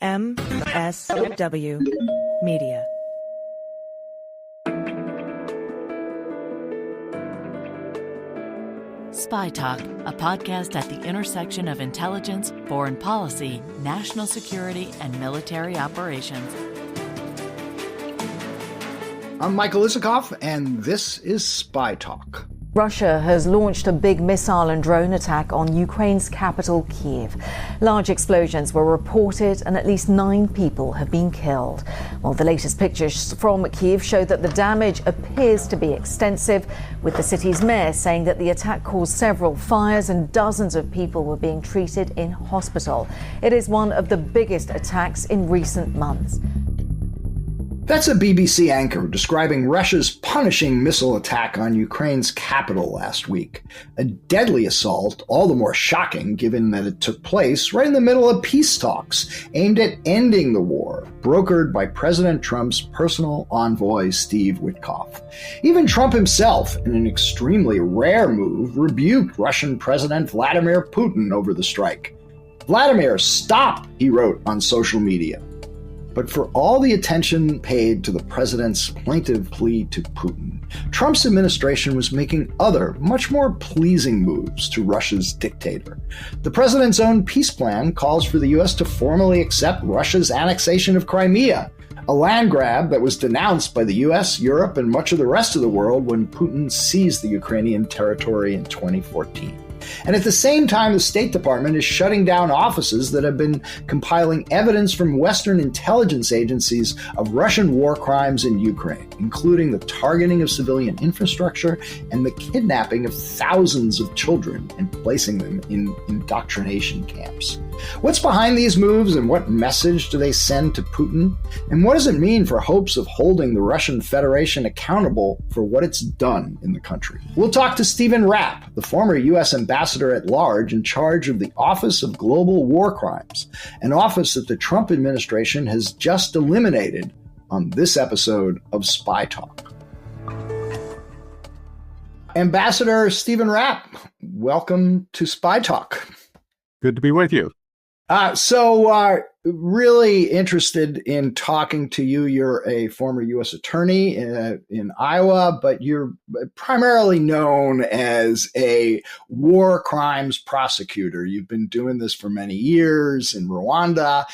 MSW Media. SpyTalk, a podcast at the intersection of intelligence, foreign policy, national security, and military operations. I'm Michael Isikoff, and this is SpyTalk. Russia has launched a big missile and drone attack on Ukraine's capital, Kyiv. Large explosions were reported and at least 9 people have been killed. Well, the latest pictures from Kyiv show that the damage appears to be extensive, with the city's mayor saying that the attack caused several fires and dozens of people were being treated in hospital. It is one of the biggest attacks in recent months. That's a BBC anchor describing Russia's punishing missile attack on Ukraine's capital last week. A deadly assault, all the more shocking given that it took place right in the middle of peace talks aimed at ending the war, brokered by President Trump's personal envoy, Steve Witkoff. Even Trump himself, in an extremely rare move, rebuked Russian President Vladimir Putin over the strike. "Vladimir, stop," he wrote on social media. But for all the attention paid to the president's plaintive plea to Putin, Trump's administration was making other, much more pleasing moves to Russia's dictator. The president's own peace plan calls for the U.S. to formally accept Russia's annexation of Crimea, a land grab that was denounced by the U.S., Europe, and much of the rest of the world when Putin seized the Ukrainian territory in 2014. And at the same time, the State Department is shutting down offices that have been compiling evidence from Western intelligence agencies of Russian war crimes in Ukraine, including the targeting of civilian infrastructure and the kidnapping of thousands of children and placing them in indoctrination camps. What's behind these moves, and what message do they send to Putin? And what does it mean for hopes of holding the Russian Federation accountable for what it's done in the country? We'll talk to Stephen Rapp, the former U.S. ambassador at large in charge of the Office of Global War Crimes, an office that the Trump administration has just eliminated, on this episode of SpyTalk. Ambassador Stephen Rapp, welcome to SpyTalk. Good to be with you. Really interested in talking to you. You're a former U.S. attorney in Iowa, but you're primarily known as a war crimes prosecutor. You've been doing this for many years in Rwanda,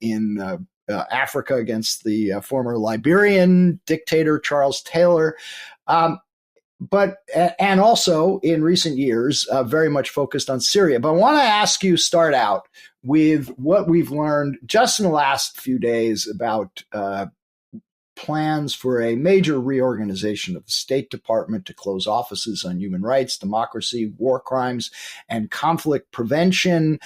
in Africa against the former Liberian dictator Charles Taylor. And also in recent years, very much focused on Syria. But I want to ask you, start out with what we've learned just in the last few days about plans for a major reorganization of the State Department to close offices on human rights, democracy, war crimes, and conflict prevention,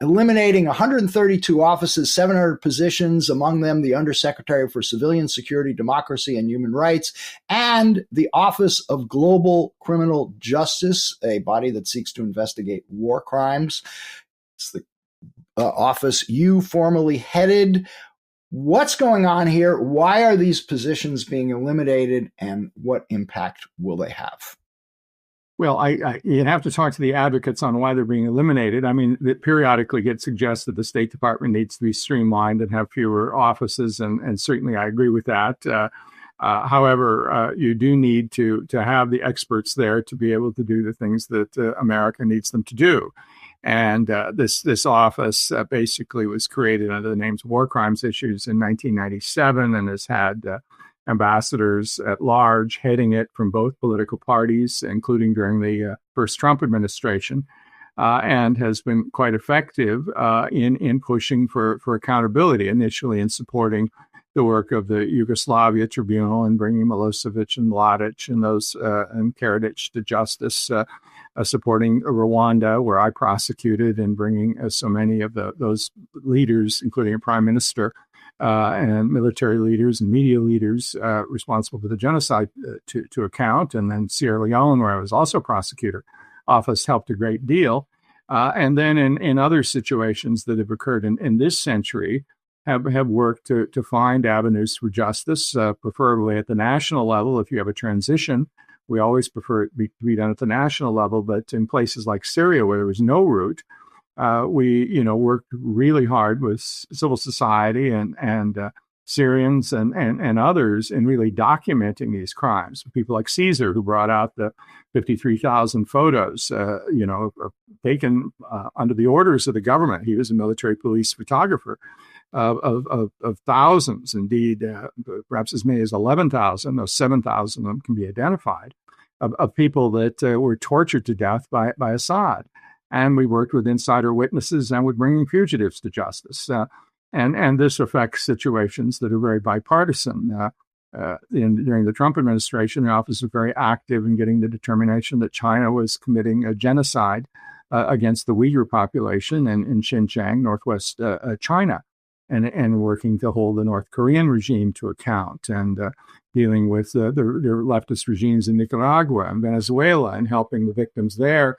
eliminating 132 offices, 700 positions, among them the Undersecretary for Civilian Security, Democracy, and Human Rights, and the Office of Global Criminal Justice, a body that seeks to investigate war crimes. It's the office you formerly headed. What's going on here? Why are these positions being eliminated, and what impact will they have? Well, you'd have to talk to the advocates on why they're being eliminated. I mean, it periodically gets suggested the State Department needs to be streamlined and have fewer offices, and certainly I agree with that. However, you do need to have the experts there to be able to do the things that America needs them to do. And this office basically was created under the names War Crimes Issues in 1997 and has had ambassadors at large heading it from both political parties, including during the first Trump administration, and has been quite effective in pushing for accountability, initially in supporting the work of the Yugoslavia Tribunal and bringing Milosevic and Mladic and those and Karadzic to justice, supporting Rwanda, where I prosecuted, and bringing so many of those leaders, including a prime minister and military leaders and media leaders responsible for the genocide to account. And then Sierra Leone, where I was also prosecutor, office helped a great deal. And then in other situations that have occurred in this century, have worked to find avenues for justice, preferably at the national level. If you have a transition, we always prefer it to be done at the national level, but in places like Syria, where there was no route, We worked really hard with civil society and Syrians and others in really documenting these crimes. People like Caesar, who brought out the 53,000 photos, taken under the orders of the government. He was a military police photographer of thousands, indeed, perhaps as many as 11,000, though 7,000 of them can be identified, of people that were tortured to death by Assad. And we worked with insider witnesses and with bringing fugitives to justice. And this affects situations that are very bipartisan. During the Trump administration, the office was very active in getting the determination that China was committing a genocide against the Uyghur population in Xinjiang, northwest China, and working to hold the North Korean regime to account, and dealing with the leftist regimes in Nicaragua and Venezuela, and helping the victims there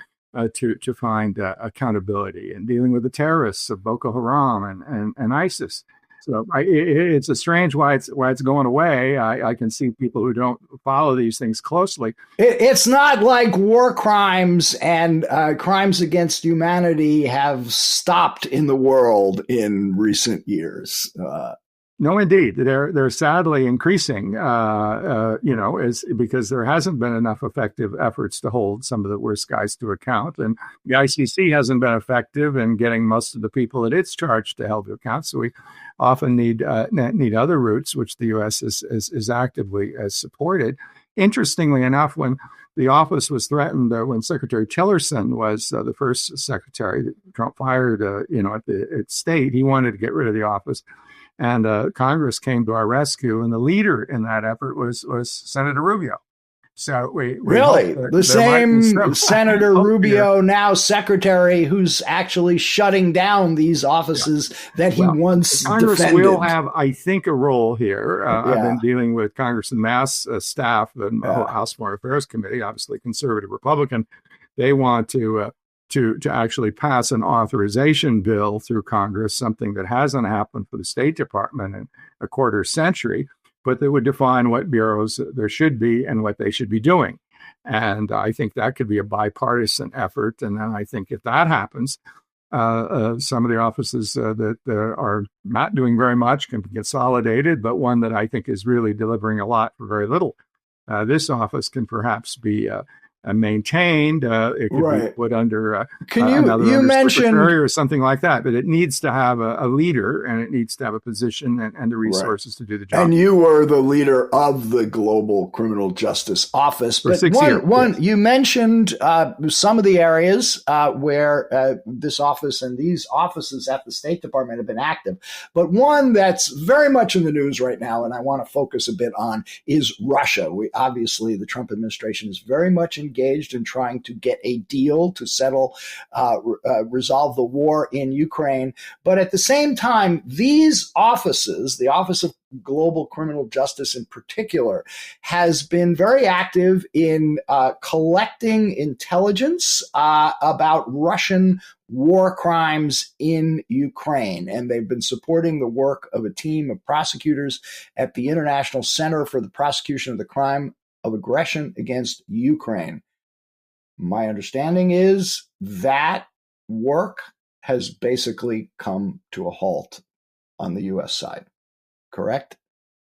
to find accountability, and dealing with the terrorists of Boko Haram and ISIS. So it's a strange why it's going away. I can see people who don't follow these things closely. It's not like war crimes and crimes against humanity have stopped in the world in recent years. No, indeed, they're sadly increasing. Because there hasn't been enough effective efforts to hold some of the worst guys to account, and the ICC hasn't been effective in getting most of the people that it's charged to held to account. So we often need other routes, which the U.S. is actively supported. Interestingly enough, when the office was threatened, when Secretary Tillerson was the first secretary that Trump fired, at state, he wanted to get rid of the office. And Congress came to our rescue, and the leader in that effort was Senator Rubio. So we really the same Senator Rubio, now secretary, who's actually shutting down these offices that he once Congress defended. Will have, I think, a role here. I've been dealing with Congress and Mass staff and the House Foreign Affairs Committee, obviously conservative Republican. They want to actually pass an authorization bill through Congress, something that hasn't happened for the State Department in a quarter century, but that would define what bureaus there should be and what they should be doing. And I think that could be a bipartisan effort. And then I think if that happens, some of the offices that are not doing very much can be consolidated, but one that I think is really delivering a lot for very little. This office can perhaps be maintained. It could be put under another secretary or something like that. But it needs to have a leader, and it needs to have a position and the resources to do the job. And you were the leader of the Global Criminal Justice Office. For 6 years. You mentioned some of the areas where this office and these offices at the State Department have been active. But one that's very much in the news right now, and I want to focus a bit on, is Russia. Obviously, the Trump administration is very much engaged in trying to get a deal to settle, resolve the war in Ukraine. But at the same time, these offices, the Office of Global Criminal Justice in particular, has been very active in collecting intelligence about Russian war crimes in Ukraine. And they've been supporting the work of a team of prosecutors at the International Center for the Prosecution of the Crime of Aggression against Ukraine. My understanding is that work has basically come to a halt on the U.S. side. Correct?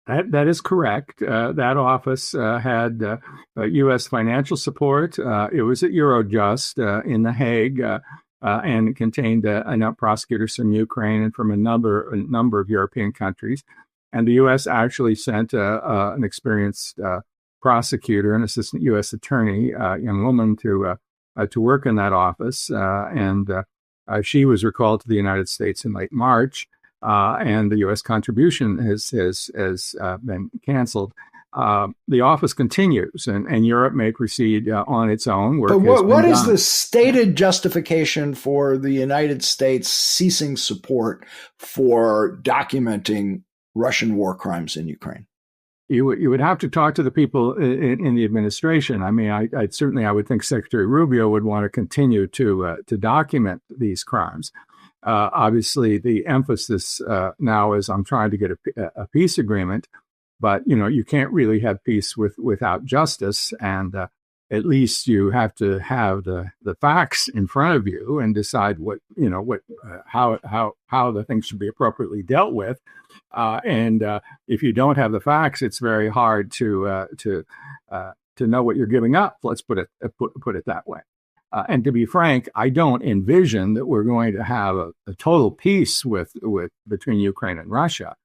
That is correct. That office had U.S. financial support. It was at Eurojust in The Hague, and it contained enough prosecutors from Ukraine and from a number of European countries. And the U.S. actually sent an experienced prosecutor, an assistant U.S. attorney, a young woman, to work in that office. And she was recalled to the United States in late March. And the U.S. contribution has been canceled. The office continues, and Europe may proceed on its own. But what is the stated justification for the United States ceasing support for documenting Russian war crimes in Ukraine? You would have to talk to the people in the administration. I mean, I would think Secretary Rubio would want to continue to document these crimes. Obviously, the emphasis now is I'm trying to get a peace agreement, but you can't really have peace without justice. And at least you have to have the facts in front of you and decide how the things should be appropriately dealt with. And if you don't have the facts, it's very hard to know what you're giving up. Let's put it that way. And to be frank, I don't envision that we're going to have a total peace between Ukraine and Russia.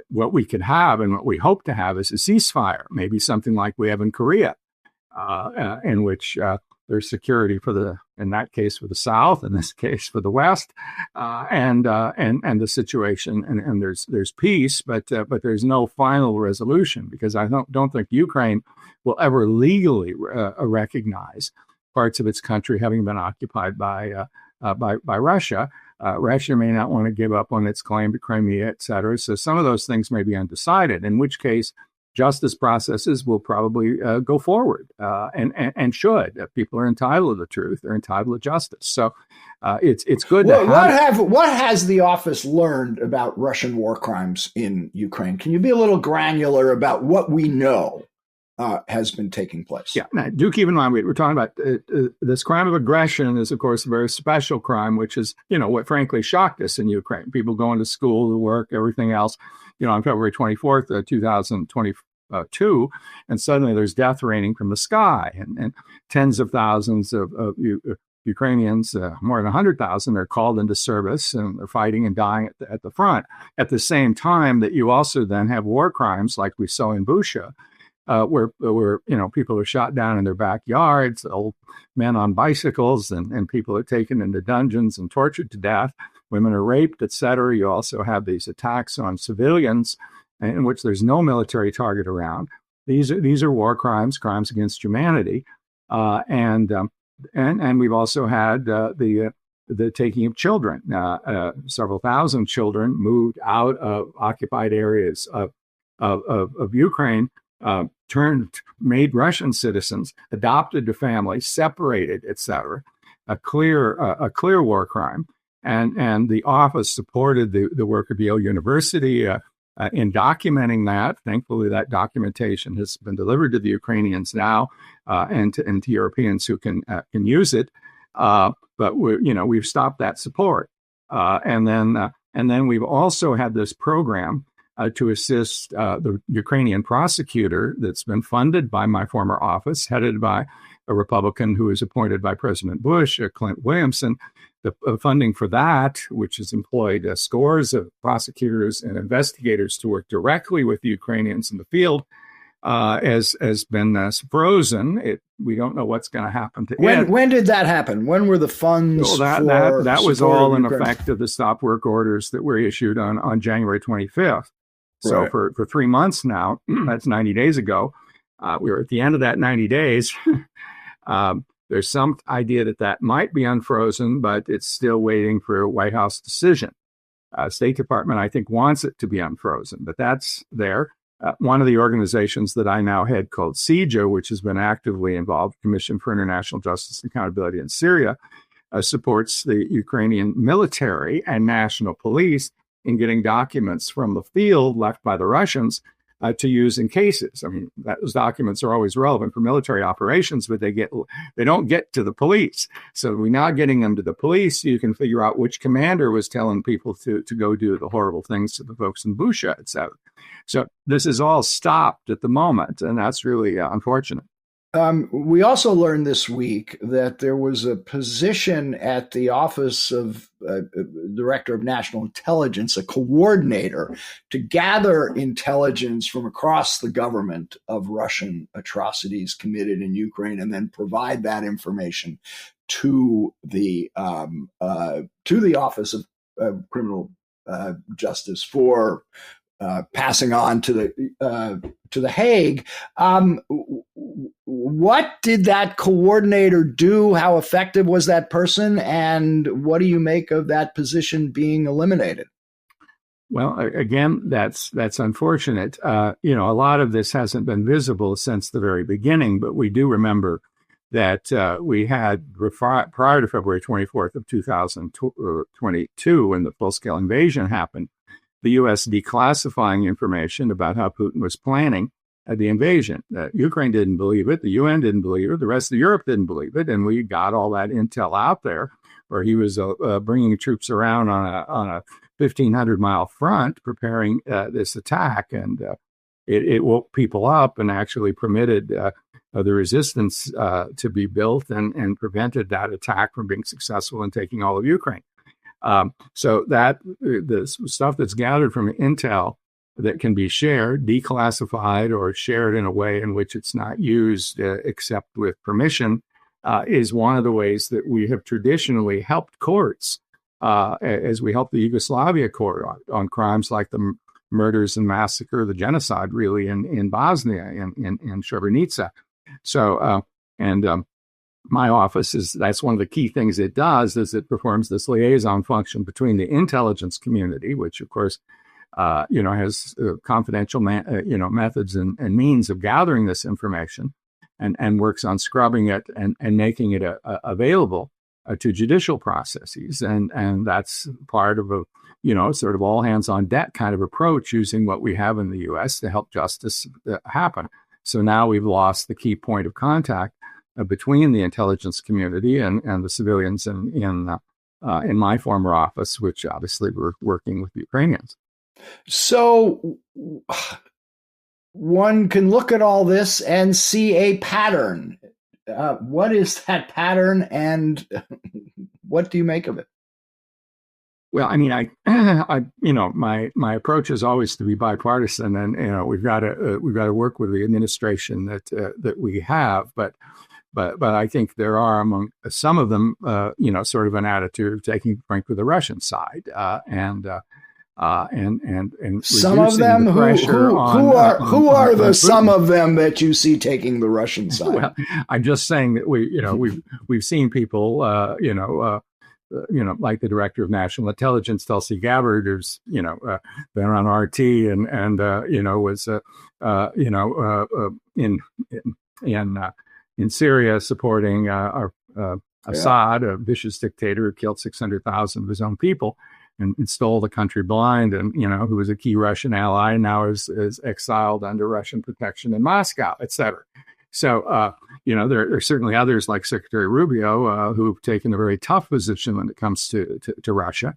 What we could have and what we hope to have is a ceasefire, maybe something like we have in Korea, in which there's security in that case for the South, in this case for the West, and the situation, and there's peace, but there's no final resolution, because I don't think Ukraine will ever legally recognize parts of its country having been occupied by Russia. Russia may not want to give up on its claim to Crimea, et cetera. So some of those things may be undecided, in which case justice processes will probably go forward and should. People are entitled to the truth. They're entitled to justice. So it's good to have. What has the office learned about Russian war crimes in Ukraine? Can you be a little granular about what we know has been taking place? Yeah. Now, do keep in mind, we're talking about this crime of aggression is, of course, a very special crime, which is, what frankly shocked us in Ukraine. People going to school, to work, everything else, on February 24th, 2022, and suddenly there's death raining from the sky, and tens of thousands of Ukrainians, more than 100,000, are called into service, and they're fighting and dying at the front. At the same time that you also then have war crimes like we saw in Bucha, where people are shot down in their backyards, old men on bicycles, and people are taken into dungeons and tortured to death. Women are raped, et cetera. You also have these attacks on civilians in which there's no military target around. These are war crimes, crimes against humanity, and we've also had the taking of children. Several thousand children moved out of occupied areas of Ukraine. Made Russian citizens, adopted to families, separated, etc. A clear war crime, and the office supported the work of Yale University in documenting that. Thankfully, that documentation has been delivered to the Ukrainians now, and to Europeans who can use it. But we've stopped that support, and then we've also had this program to assist the Ukrainian prosecutor that's been funded by my former office, headed by a Republican who was appointed by President Bush, Clint Williamson. The funding for that, which has employed scores of prosecutors and investigators to work directly with the Ukrainians in the field, has been frozen. We don't know what's going to happen to it. When did that happen? When were the funds? Well, that was all in effect of the stop work orders that were issued on January 25th. So right. for 3 months now, that's 90 days ago, we were at the end of that 90 days. There's some idea that might be unfrozen, but it's still waiting for a White House decision. State Department, I think, wants it to be unfrozen, but that's there. One of the organizations that I now head, called CIJA, which has been actively involved, Commission for International Justice and Accountability in Syria, supports the Ukrainian military and national police in getting documents from the field left by the Russians to use in cases. I mean, those documents are always relevant for military operations, but they don't get to the police. So we're now getting them to the police. You can figure out which commander was telling people to go do the horrible things to the folks in Bucha, et cetera. So this is all stopped at the moment, and that's really unfortunate. We also learned this week that there was a position at the Office of Director of National Intelligence, a coordinator, to gather intelligence from across the government of Russian atrocities committed in Ukraine, and then provide that information to the Office of Criminal Justice for passing on to the Hague. What did that coordinator do? How effective was that person? And what do you make of that position being eliminated? Well, again, that's unfortunate. A lot of this hasn't been visible since the very beginning, but we do remember that we had, prior to February 24th of 2022, when the full-scale invasion happened, the U.S. declassifying information about how Putin was planning the invasion. Ukraine didn't believe it. The UN didn't believe it. The rest of Europe didn't believe it. And we got all that intel out there where he was bringing troops around on a 1,500-mile front preparing this attack. And it woke people up and actually permitted the resistance to be built and prevented that attack from being successful in taking all of Ukraine. So that the stuff that's gathered from intel that can be shared, declassified, or shared in a way in which it's not used except with permission, is one of the ways that we have traditionally helped courts, as we helped the Yugoslavia court on crimes like the murders and massacre, the genocide, really, in Bosnia, in Srebrenica. So, my office that's one of the key things it does, is it performs this liaison function between the intelligence community, which, of course, has confidential, methods and means of gathering this information, and works on scrubbing it and making it available to judicial processes. And that's part of a, sort of all hands on deck kind of approach, using what we have in the U.S. to help justice happen. So now we've lost the key point of contact between the intelligence community and the civilians in my former office, which obviously were working with the Ukrainians. So one can look at all this and see a pattern. What is that pattern, and what do you make of it? Well, I mean, my approach is always to be bipartisan, and we've got to work with the administration that we have, but I think there are among some of them, sort of an attitude of taking frankly the Russian side, and some of them who are the some of them that you see taking the Russian side. Well, I'm just saying that we've seen people, like the director of national intelligence, Tulsi Gabbard, who's been on RT and was in Syria supporting Assad, a vicious dictator who killed 600,000 of his own people and stole the country blind, and who was a key Russian ally, and now is exiled under Russian protection in Moscow, et cetera. So there are certainly others like Secretary Rubio who've taken a very tough position when it comes to Russia.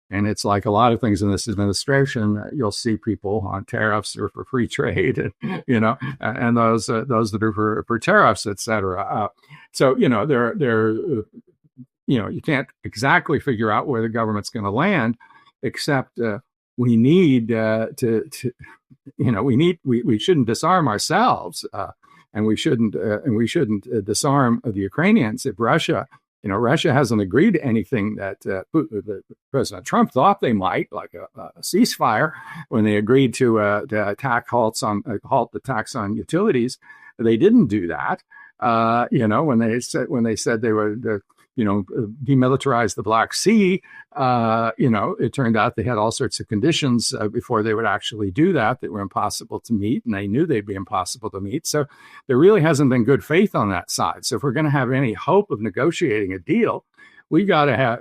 And it's like a lot of things in this administration, you'll see people on tariffs or for free trade, and and those that are for tariffs, et cetera. So you can't exactly figure out where the government's going to land, except we need we shouldn't disarm ourselves, and we shouldn't disarm the Ukrainians if Russia hasn't agreed to anything that President Trump thought they might, like a ceasefire, when they agreed to halt the tax on utilities. They didn't do that. When they said they would demilitarize the Black Sea, it turned out they had all sorts of conditions before they would actually do that were impossible to meet, and they knew they'd be impossible to meet. So there really hasn't been good faith on that side. So if we're going to have any hope of negotiating a deal, we got to have,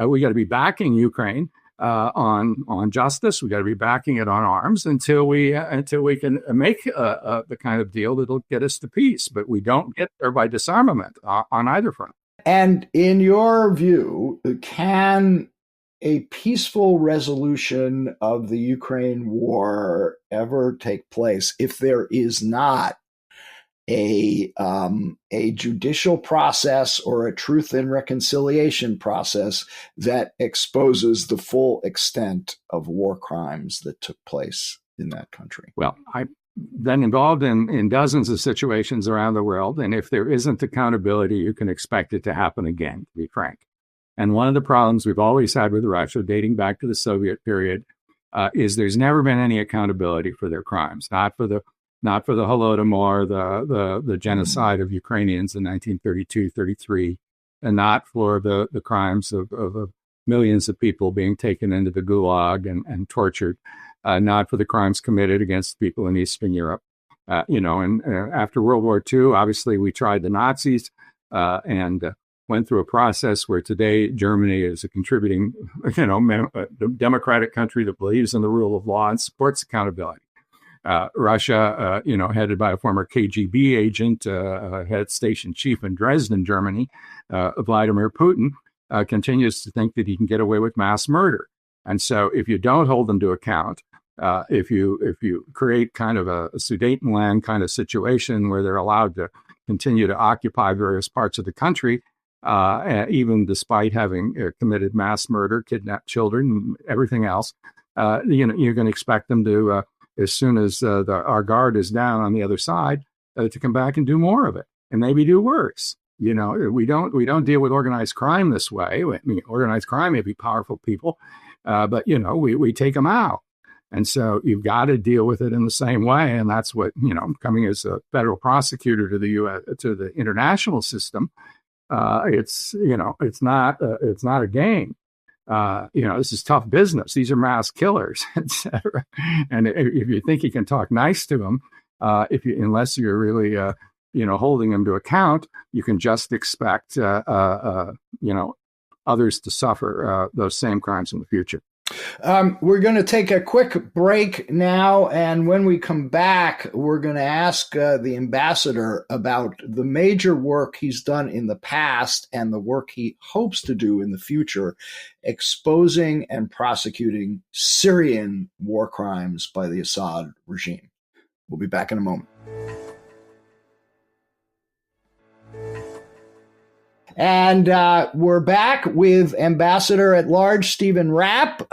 we got to be backing Ukraine on justice. We got to be backing it on arms until we can make the kind of deal that'll get us to peace. But we don't get there by disarmament on either front. And in your view, can a peaceful resolution of the Ukraine war ever take place if there is not a judicial process or a truth and reconciliation process that exposes the full extent of war crimes that took place in that country? Well, I've been involved in dozens of situations around the world, and if there isn't accountability, you can expect it to happen again, to be frank. And one of the problems we've always had with Russia, dating back to the Soviet period, is there's never been any accountability for their crimes, not for the Holodomor, the genocide of Ukrainians in 1932-33, and not for the crimes of millions of people being taken into the Gulag and tortured, not for the crimes committed against people in Eastern Europe. After World War II, obviously we tried the Nazis and went through a process where today Germany is a contributing, democratic country that believes in the rule of law and supports accountability. Russia, headed by a former KGB agent, head station chief in Dresden, Germany, Vladimir Putin, continues to think that he can get away with mass murder. And so if you don't hold them to account, if you create kind of a Sudetenland kind of situation where they're allowed to continue to occupy various parts of the country, even despite having committed mass murder, kidnapped children, everything else, you're going to expect them to, as soon as our guard is down on the other side, to come back and do more of it, and maybe do worse. We don't deal with organized crime this way. I mean, organized crime may be powerful people, but we take them out. And so you've got to deal with it in the same way. And that's what, coming as a federal prosecutor to the U.S., to the international system, it's not a game. This is tough business. These are mass killers, etc. And if you think you can talk nice to them, unless you're really, holding them to account, you can just expect, others to suffer those same crimes in the future. We're going to take a quick break now, and when we come back, we're going to ask the ambassador about the major work he's done in the past and the work he hopes to do in the future, exposing and prosecuting Syrian war crimes by the Assad regime. We'll be back in a moment. And we're back with Ambassador at Large Stephen Rapp,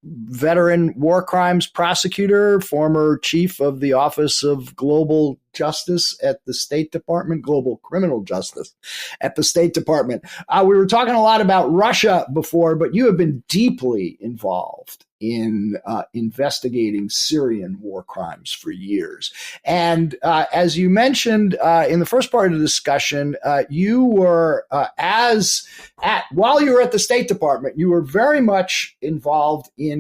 veteran war crimes prosecutor, former chief of the Office of Global Justice at the State Department, Global Criminal Justice at the State Department. We were talking a lot about Russia before, but you have been deeply involved in investigating Syrian war crimes for years. And as you mentioned in the first part of the discussion, you were, while you were at the State Department, you were very much involved in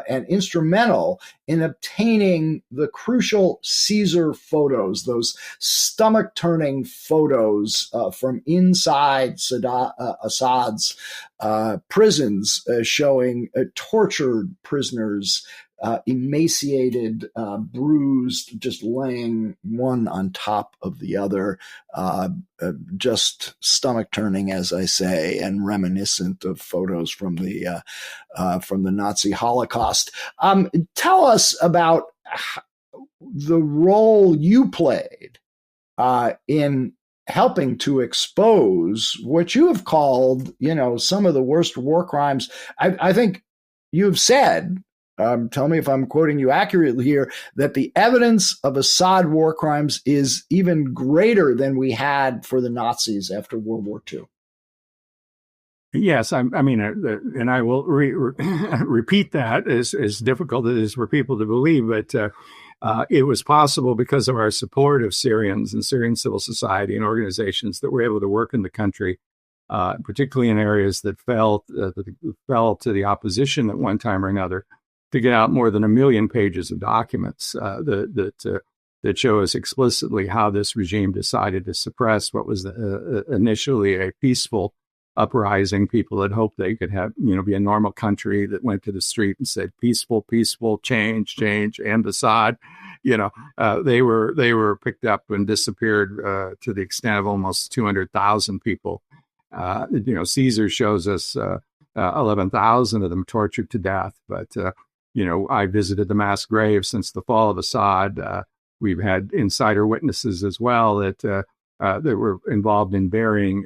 and instrumental in obtaining the crucial Caesar photos, those stomach-turning photos from inside Assad's prisons, showing tortured prisoners, emaciated, bruised, just laying one on top of the other, just stomach-turning, as I say, and reminiscent of photos from the Nazi Holocaust. Tell us about the role you played in helping to expose what you have called, some of the worst war crimes. I think you've said, tell me if I'm quoting you accurately here, that the evidence of Assad war crimes is even greater than we had for the Nazis after World War II. Yes, and I will repeat that, as difficult as it is for people to believe, but it was possible because of our support of Syrians and Syrian civil society and organizations that were able to work in the country, particularly in areas that fell to the opposition at one time or another, to get out more than 1 million pages of documents that show us explicitly how this regime decided to suppress what was initially a peaceful uprising. People had hoped they could have, be a normal country that went to the street and said, peaceful, change, and Assad. They were picked up and disappeared to the extent of almost 200,000 people. Caesar shows us 11,000 of them tortured to death. But, I visited the mass graves since the fall of Assad. We've had insider witnesses as well that were involved in burying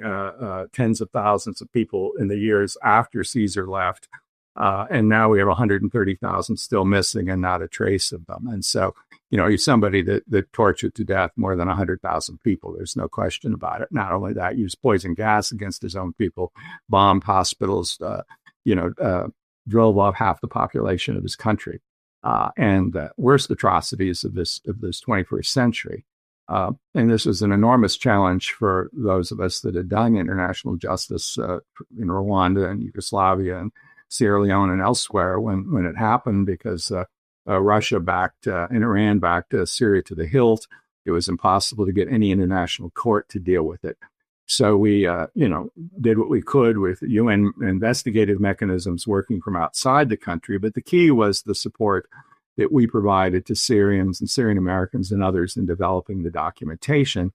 tens of thousands of people in the years after Caesar left. And now we have 130,000 still missing and not a trace of them. And so, he's somebody that tortured to death more than 100,000 people. There's no question about it. Not only that, used poison gas against his own people, bombed hospitals, drove off half the population of his country. And worst atrocities of this 21st century. And this was an enormous challenge for those of us that had done international justice in Rwanda and Yugoslavia and Sierra Leone and elsewhere when it happened, because Russia backed and Iran backed Syria to the hilt. It was impossible to get any international court to deal with it. So we, did what we could with UN investigative mechanisms working from outside the country. But the key was the support that we provided to Syrians and Syrian Americans and others in developing the documentation,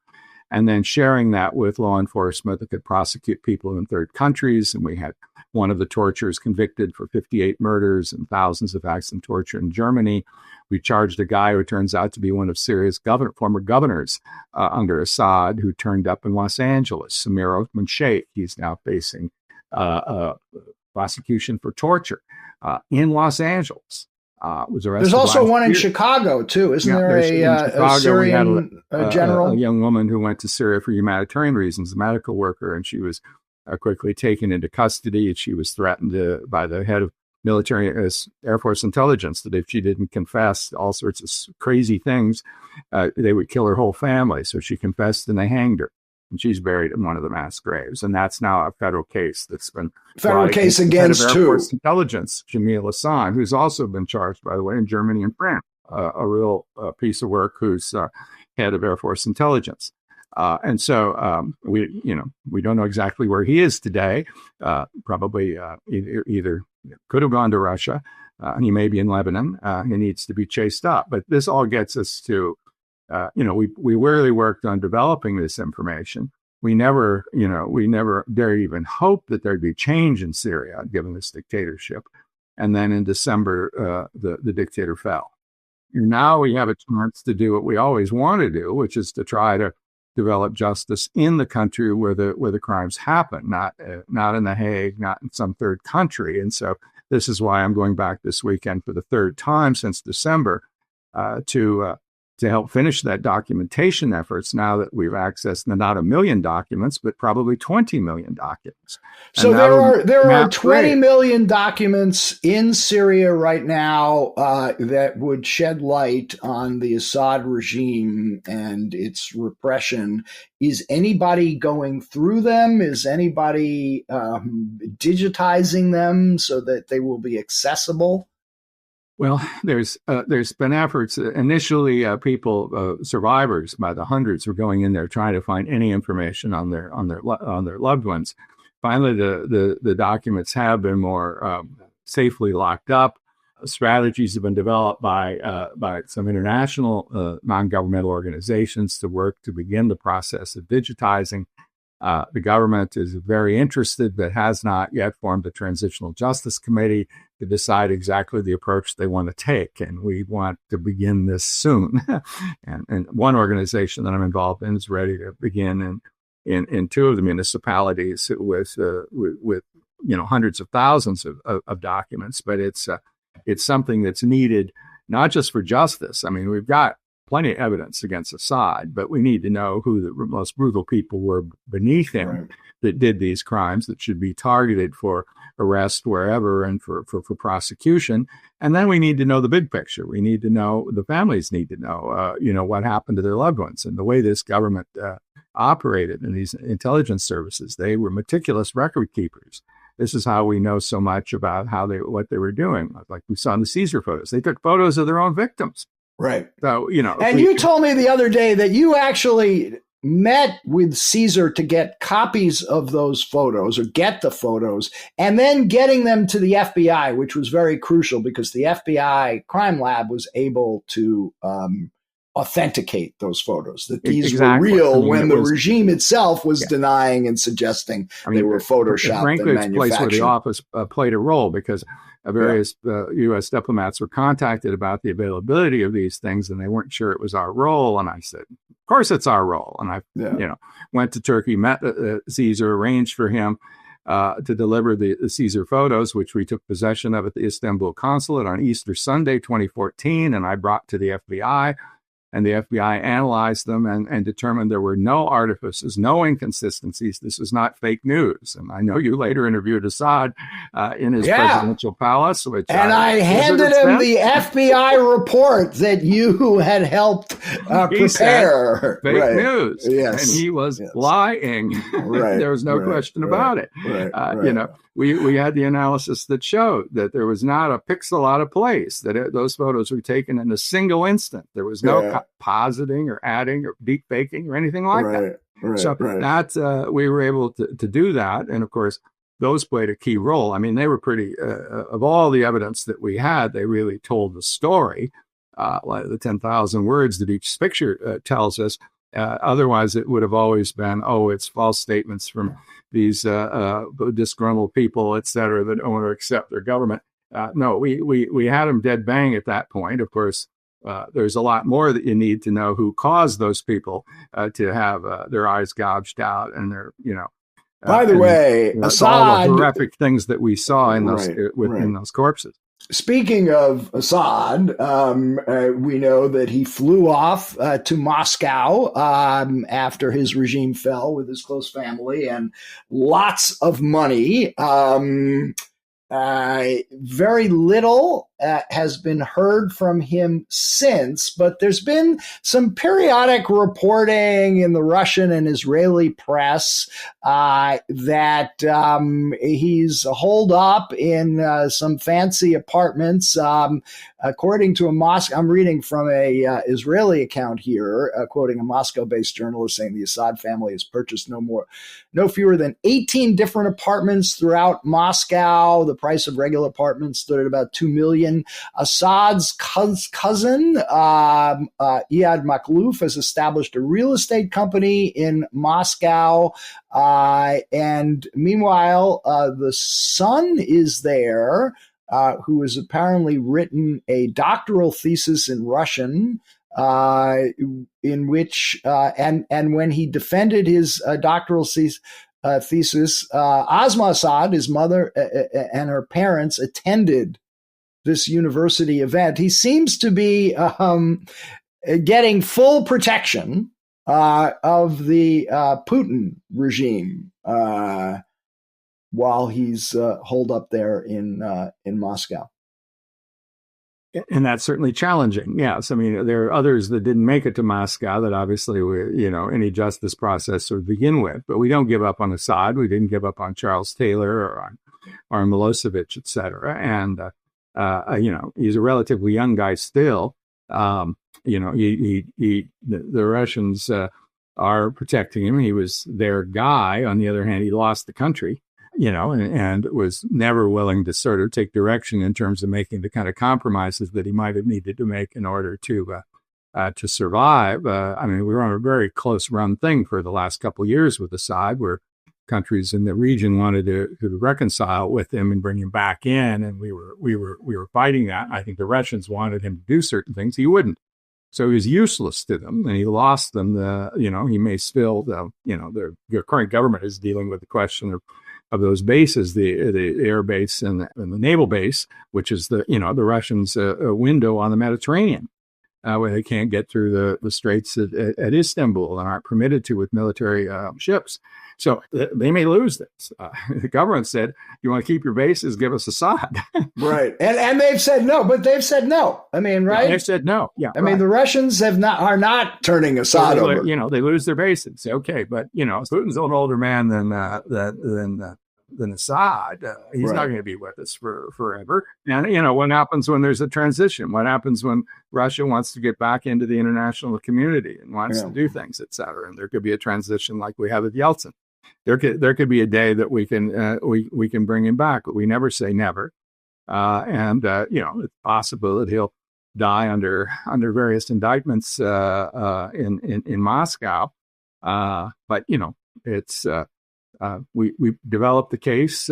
and then sharing that with law enforcement that could prosecute people in third countries. And we had one of the torturers convicted for 58 murders and thousands of acts of torture in Germany. We charged a guy who turns out to be one of Syria's former governors under Assad, who turned up in Los Angeles, Samir Othman Sheikh. He's now facing prosecution for torture in Los Angeles. Was arrested. There's also one in year. Chicago, too. Isn't there a Syrian general? A young woman who went to Syria for humanitarian reasons, a medical worker, and she was quickly taken into custody. And she was threatened by the head of military Air Force intelligence that if she didn't confess all sorts of crazy things, they would kill her whole family. So she confessed and they hanged her. And she's buried in one of the mass graves. And that's now a federal case that's been federal case against Air Force intelligence, Jamil Hassan, who's also been charged, by the way, in Germany and France, a real piece of work, who's head of Air Force intelligence. And so we don't know exactly where he is today. Probably either could have gone to Russia. He may be in Lebanon. He needs to be chased up. But this all gets us to, we really worked on developing this information. We never dare even hope that there'd be change in Syria given this dictatorship. And then in December, the dictator fell. And now we have a chance to do what we always want to do, which is to try to develop justice in the country where the crimes happen, not in The Hague, not in some third country. And so this is why I'm going back this weekend for the third time since December to help finish that documentation efforts, now that we've accessed not 1 million documents, but probably 20 million documents. So there are 20 million documents in Syria right now that would shed light on the Assad regime and its repression. Is anybody going through them? Is anybody digitizing them so that they will be accessible? Well, there's been efforts. Initially, survivors by the hundreds were going in there trying to find any information on their loved ones. Finally, the documents have been more safely locked up. Strategies have been developed by some international non-governmental organizations to work to begin the process of digitizing. The government is very interested, but has not yet formed a transitional justice committee to decide exactly the approach they want to take. And we want to begin this soon. and one organization that I'm involved in is ready to begin in two of the municipalities with hundreds of thousands of documents. But it's something that's needed not just for justice. I mean, we've got plenty of evidence against Assad, but we need to know who the most brutal people were beneath him that did these crimes that should be targeted for arrest wherever and for prosecution. And then we need to know the big picture. We need to know, the families need to know, what happened to their loved ones. And the way this government operated in these intelligence services, they were meticulous record keepers. This is how we know so much about what they were doing. Like we saw in the Caesar photos, they took photos of their own victims. Right. So, And you told me the other day that you actually met with Caesar to get copies of those photos, or get the photos, and then getting them to the FBI, which was very crucial because the FBI crime lab was able to authenticate those photos, that these were real, when the regime itself was denying and suggesting they were photoshopped. Frankly, and it's a place where the office played a role, because various U.S. diplomats were contacted about the availability of these things, and they weren't sure it was our role. And I said, of course it's our role. And I went to Turkey, met Caesar, arranged for him to deliver the Caesar photos, which we took possession of at the Istanbul consulate on Easter Sunday, 2014, and I brought to the FBI. And the FBI analyzed them and determined there were no artifices, no inconsistencies. This is not fake news. And I know you later interviewed Assad in his presidential palace. And I handed him the FBI report that you had helped prepare. Fake news. Yes. And he was lying. There was no question about it. We had the analysis that showed that there was not a pixel out of place, that those photos were taken in a single instant. There was no positing or adding or deep faking or anything like that. So we were able to do that. And of course, those played a key role. I mean, they were pretty, of all the evidence that we had, they really told the story, like the 10,000 words that each picture tells us. Otherwise, it would have always been, it's false statements from these disgruntled people, et cetera, that don't want to accept their government. No, we had them dead bang at that point. Of course, there's a lot more that you need to know who caused those people to have their eyes gouged out and their, by the way, Assad, all the horrific things that we saw in those in those corpses. Speaking of Assad, we know that he flew off to Moscow after his regime fell with his close family and lots of money. Very little has been heard from him since, but there's been some periodic reporting in the Russian and Israeli press that he's holed up in some fancy apartments. According to I'm reading from a Israeli account here, quoting a Moscow-based journalist saying the Assad family has purchased no fewer than 18 different apartments throughout Moscow. The price of regular apartments stood at about $2 million. Assad's cousin, Iyad Makhlouf, has established a real estate company in Moscow. And meanwhile, the son is there, who has apparently written a doctoral thesis in Russian, in which, and when he defended his doctoral thesis, Asma Assad, his mother, and her parents attended this university event. He seems to be getting full protection of the Putin regime while he's holed up there in Moscow. And that's certainly challenging. Yes. I mean, there are others that didn't make it to Moscow that obviously were, any justice process to begin with. But we don't give up on Assad. We didn't give up on Charles Taylor or on Milosevic, et cetera. And, he's a relatively young guy still. The Russians are protecting him. He was their guy. On the other hand, he lost the country. And was never willing to sort of take direction in terms of making the kind of compromises that he might have needed to make in order to survive. We were on a very close run thing for the last couple of years with Assad, where countries in the region wanted to reconcile with him and bring him back in, and we were fighting that. I think the Russians wanted him to do certain things. He wouldn't. So he was useless to them, and he lost them. He may still, the current government is dealing with the question of those bases, the air base and the naval base, which is the Russians' window on the Mediterranean, where they can't get through the straits at Istanbul and aren't permitted to with military ships. So they may lose this. The government said, "You want to keep your bases? Give us Assad." Right, and they've said no, but they've said no. I mean, right? Yeah, they've said no. Yeah, I mean, the Russians are not turning Assad over. They lose their bases. Okay, but Putin's an older man than Assad. He's not going to be with us forever. And what happens when there's a transition? What happens when Russia wants to get back into the international community and wants to do things, et cetera? And there could be a transition like we have with Yeltsin. There could be a day that we can bring him back, but we never say never. It's possible that he'll die under various indictments in Moscow. But it's we develop the case,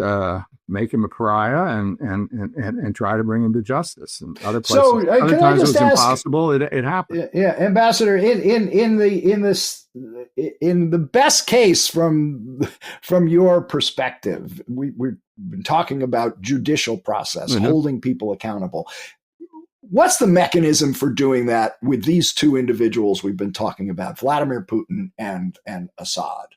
make him a pariah, and try to bring him to justice. And other places, other times it was impossible. It happened. Yeah, Ambassador, in the best case from your perspective, we've been talking about judicial process, holding people accountable. What's the mechanism for doing that with these two individuals we've been talking about, Vladimir Putin and Assad?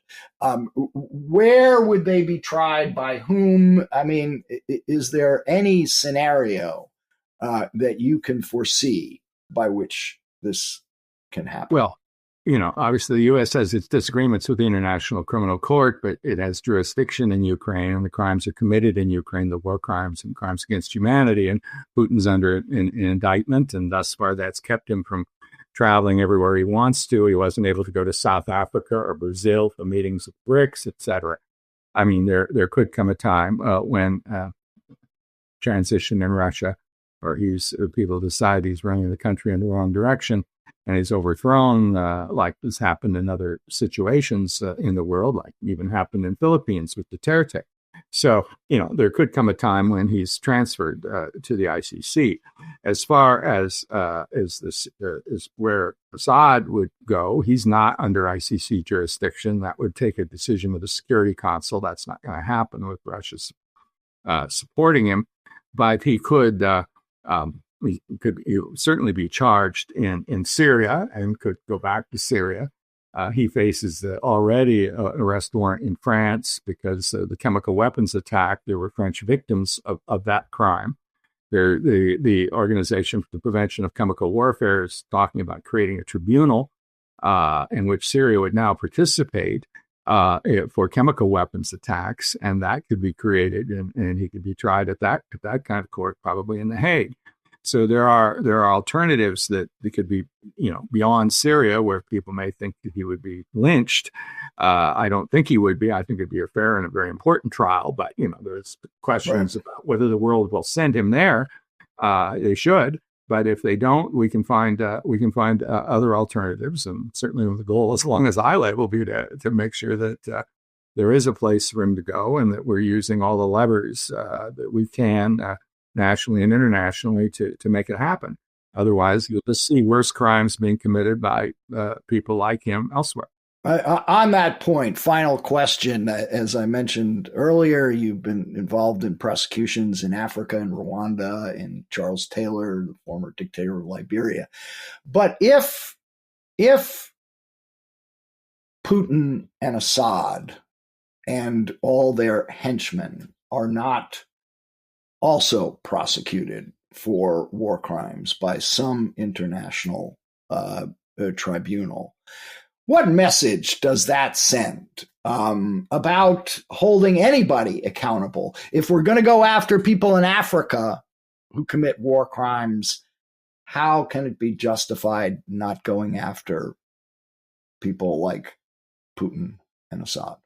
Where would they be tried? By whom? I mean, is there any scenario that you can foresee by which this can happen? Well, obviously the U.S. has its disagreements with the International Criminal Court, but it has jurisdiction in Ukraine, and the crimes are committed in Ukraine, the war crimes and crimes against humanity, and Putin's under an indictment, and thus far that's kept him from traveling everywhere he wants to. He wasn't able to go to South Africa or Brazil for meetings of BRICS, et cetera. I mean, there could come a time when transition in Russia, or people decide he's running the country in the wrong direction, and he's overthrown, like has happened in other situations in the world, like even happened in Philippines with Duterte. So, there could come a time when he's transferred to the ICC. As far as this is where Assad would go, he's not under ICC jurisdiction. That would take a decision with the Security Council. That's not going to happen with Russia supporting him. But he could certainly be charged in Syria and could go back to Syria. He faces already an arrest warrant in France because the chemical weapons attack, there were French victims of that crime. The Organization for the Prevention of Chemical Warfare is talking about creating a tribunal in which Syria would now participate for chemical weapons attacks, and that could be created, and he could be tried at that kind of court, probably in The Hague. So there are alternatives that could be, beyond Syria, where people may think that he would be lynched. I don't think he would be. I think it'd be a fair and a very important trial. But there's questions about whether the world will send him there. They should, but if they don't, we can find other alternatives. And certainly, the goal, as long as I live, will be to make sure that there is a place for him to go, and that we're using all the levers that we can. Nationally and internationally to make it happen. Otherwise, you'll just see worse crimes being committed by people like him elsewhere. On that point, final question. As I mentioned earlier, you've been involved in prosecutions in Africa and Rwanda, and Charles Taylor, the former dictator of Liberia. But if Putin and Assad and all their henchmen are not also prosecuted for war crimes by some international tribunal, what message does that send about holding anybody accountable? If we're going to go after people in Africa who commit war crimes, how can it be justified not going after people like Putin and Assad?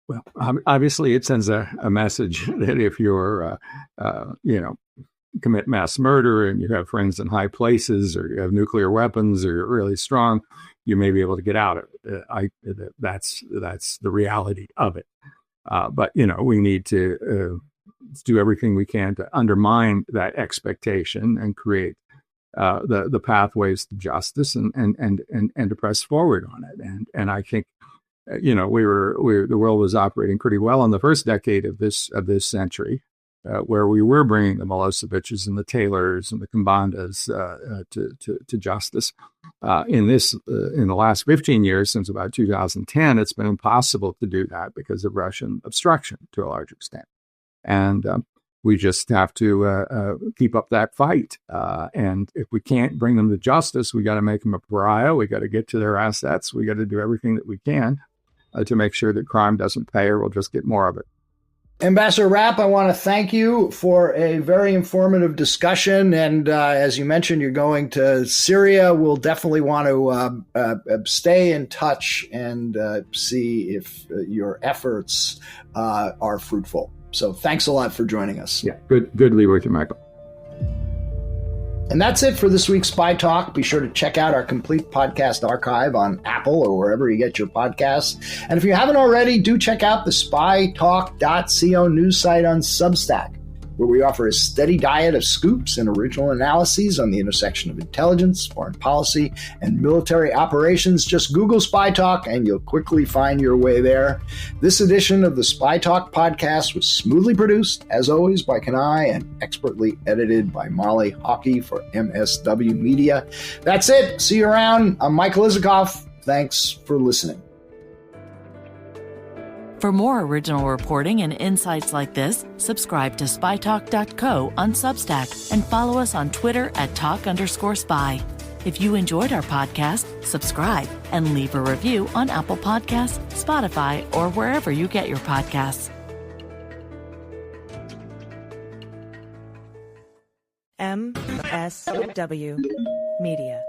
Well, obviously, it sends a message that if you're, commit mass murder and you have friends in high places, or you have nuclear weapons, or you're really strong, you may be able to get out of it. That's the reality of it. But we need to do everything we can to undermine that expectation and create the pathways to justice and to press forward on it. And I think. The world was operating pretty well in the first decade of this century, where we were bringing the Milosevic's and the Taylors and the Kambandas to justice. In the last 15 years, since about 2010, it's been impossible to do that because of Russian obstruction to a large extent, and we just have to keep up that fight. And if we can't bring them to justice, we got to make them a pariah. We got to get to their assets. We got to do everything that we can to make sure that crime doesn't pay, or we'll just get more of it. Ambassador Rapp, I want to thank you for a very informative discussion. And as you mentioned, you're going to Syria. We'll definitely want to stay in touch and see if your efforts are fruitful. So thanks a lot for joining us. Yeah, good to be with you, Michael. And that's it for this week's Spy Talk. Be sure to check out our complete podcast archive on Apple or wherever you get your podcasts. And if you haven't already, do check out the SpyTalk.co news site on Substack, where we offer a steady diet of scoops and original analyses on the intersection of intelligence, foreign policy, and military operations. Just Google Spy Talk and you'll quickly find your way there. This edition of the Spy Talk podcast was smoothly produced, as always, by Kanai and expertly edited by Molly Hockey for MSW Media. That's it. See you around. I'm Michael Isikoff. Thanks for listening. For more original reporting and insights like this, subscribe to SpyTalk.co on Substack and follow us on Twitter at @talk_spy. If you enjoyed our podcast, subscribe and leave a review on Apple Podcasts, Spotify, or wherever you get your podcasts. MSW Media.